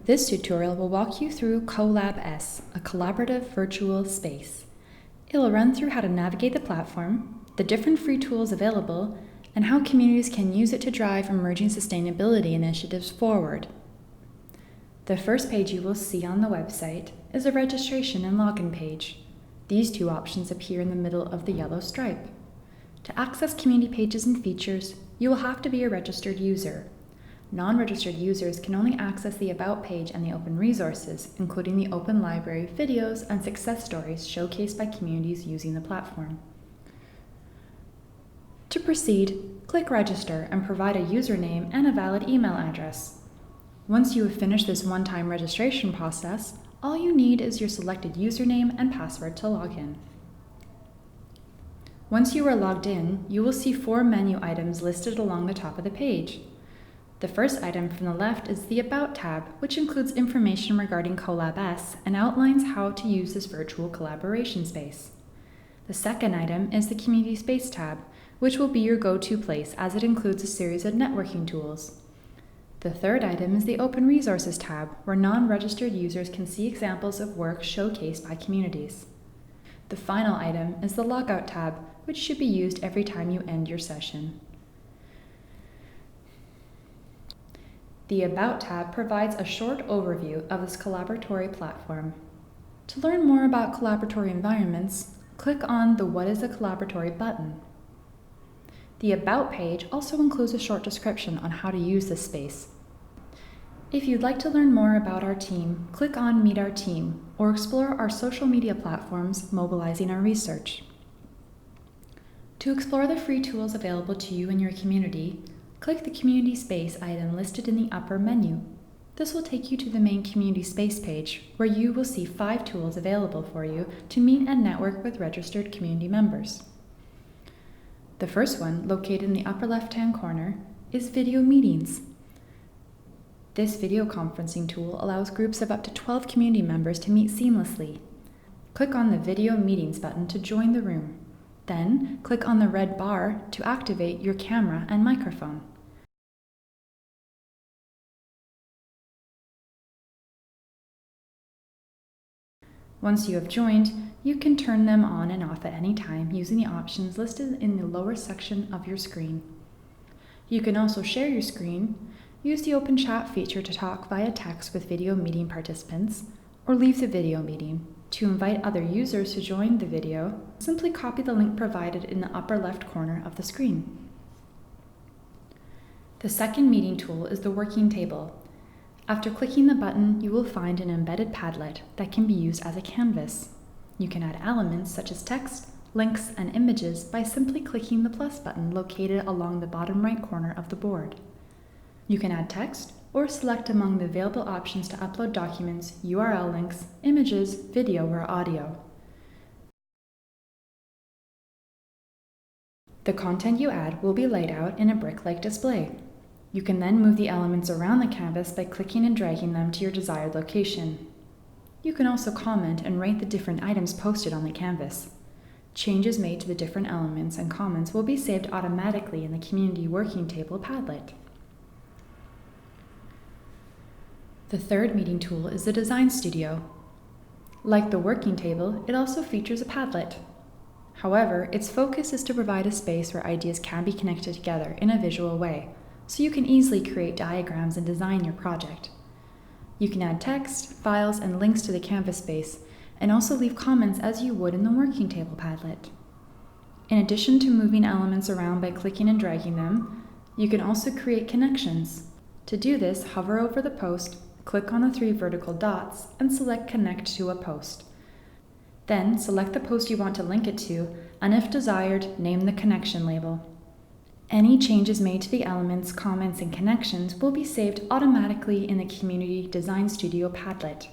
This tutorial will walk you through CoLabS, a collaborative virtual space. It will run through how to navigate the platform, the different free tools available, and how communities can use it to drive emerging sustainability initiatives forward. The first page you will see on the website is a registration and login page. These two options appear in the middle of the yellow stripe. To access community pages and features, you will have to be a registered user. Non-registered users can only access the About page and the open resources, including the open library, videos, and success stories showcased by communities using the platform. To proceed, click Register and provide a username and a valid email address. Once you have finished this one-time registration process, all you need is your selected username and password to log in. Once you are logged in, you will see 4 menu items listed along the top of the page. The first item from the left is the About tab, which includes information regarding CoLabS and outlines how to use this virtual collaboration space. The second item is the Community Space tab, which will be your go-to place as it includes a series of networking tools. The third item is the Open Resources tab, where non-registered users can see examples of work showcased by communities. The final item is the Logout tab, which should be used every time you end your session. The About tab provides a short overview of this collaboratory platform. To learn more about collaboratory environments, click on the What is a Collaboratory button. The About page also includes a short description on how to use this space. If you'd like to learn more about our team, click on Meet Our Team or explore our social media platforms mobilizing our research. To explore the free tools available to you and your community, click the Community Space item listed in the upper menu. This will take you to the main Community Space page, where you will see 5 tools available for you to meet and network with registered community members. The first one, located in the upper left-hand corner, is Video Meetings. This video conferencing tool allows groups of up to 12 community members to meet seamlessly. Click on the Video Meetings button to join the room. Then, click on the red bar to activate your camera and microphone. Once you have joined, you can turn them on and off at any time using the options listed in the lower section of your screen. You can also share your screen, use the open chat feature to talk via text with video meeting participants, or leave the video meeting. To invite other users to join the video, simply copy the link provided in the upper left corner of the screen. The second meeting tool is the Working Table. After clicking the button, you will find an embedded Padlet that can be used as a canvas. You can add elements such as text, links, and images by simply clicking the plus button located along the bottom right corner of the board. You can add text or select among the available options to upload documents, URL links, images, video, or audio. The content you add will be laid out in a brick-like display. You can then move the elements around the canvas by clicking and dragging them to your desired location. You can also comment and rate the different items posted on the canvas. Changes made to the different elements and comments will be saved automatically in the Community Working Table Padlet. The third meeting tool is the Design Studio. Like the Working Table, it also features a Padlet. However, its focus is to provide a space where ideas can be connected together in a visual way, so you can easily create diagrams and design your project. You can add text, files, and links to the canvas space, and also leave comments as you would in the Working Table Padlet. In addition to moving elements around by clicking and dragging them, you can also create connections. To do this, hover over the post, click on the 3 vertical dots, and select Connect to a Post. Then, select the post you want to link it to, and if desired, name the connection label. Any changes made to the elements, comments, and connections will be saved automatically in the Community Design Studio Padlet.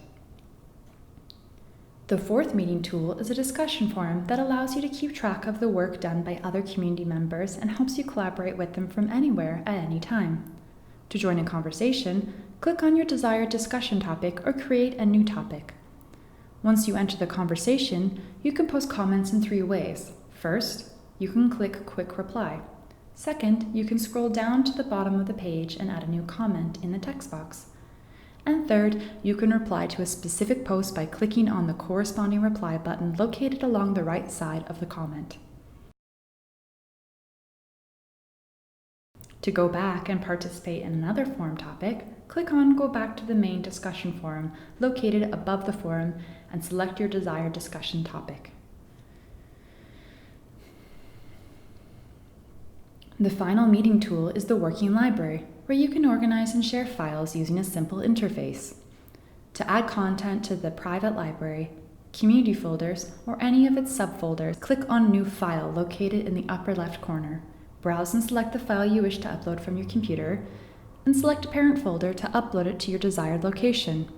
The fourth meeting tool is a discussion forum that allows you to keep track of the work done by other community members and helps you collaborate with them from anywhere at any time. To join a conversation, click on your desired discussion topic or create a new topic. Once you enter the conversation, you can post comments in 3 ways. First, you can click Quick Reply. Second, you can scroll down to the bottom of the page and add a new comment in the text box. And third, you can reply to a specific post by clicking on the corresponding reply button located along the right side of the comment. To go back and participate in another forum topic, click on Go Back to the Main Discussion Forum located above the forum and select your desired discussion topic. The final meeting tool is the Working Library, where you can organize and share files using a simple interface. To add content to the private library, community folders, or any of its subfolders, click on New File located in the upper left corner. Browse and select the file you wish to upload from your computer, and select a parent folder to upload it to your desired location.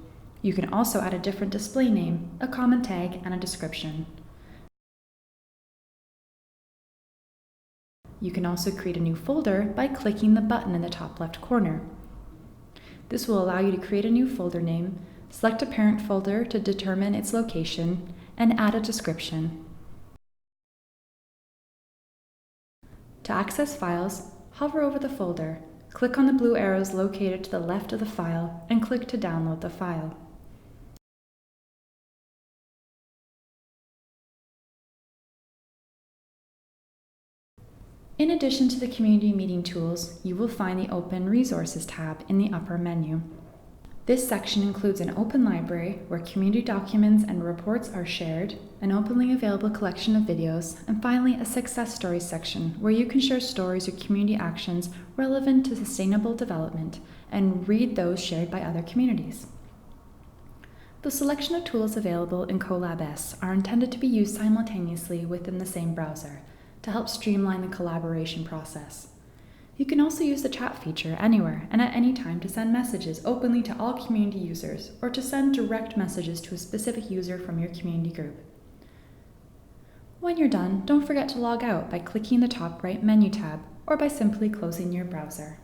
You can also add a different display name, a common tag, and a description. You can also create a new folder by clicking the button in the top left corner. This will allow you to create a new folder name, select a parent folder to determine its location, and add a description. To access files, hover over the folder, click on the blue arrows located to the left of the file, and click to download the file. In addition to the community meeting tools, you will find the Open Resources tab in the upper menu. This section includes an open library where community documents and reports are shared, an openly available collection of videos, and finally a success stories section where you can share stories or community actions relevant to sustainable development and read those shared by other communities. The selection of tools available in CoLabS are intended to be used simultaneously within the same browser to help streamline the collaboration process. You can also use the chat feature anywhere and at any time to send messages openly to all community users or to send direct messages to a specific user from your community group. When you're done, don't forget to log out by clicking the top right menu tab or by simply closing your browser.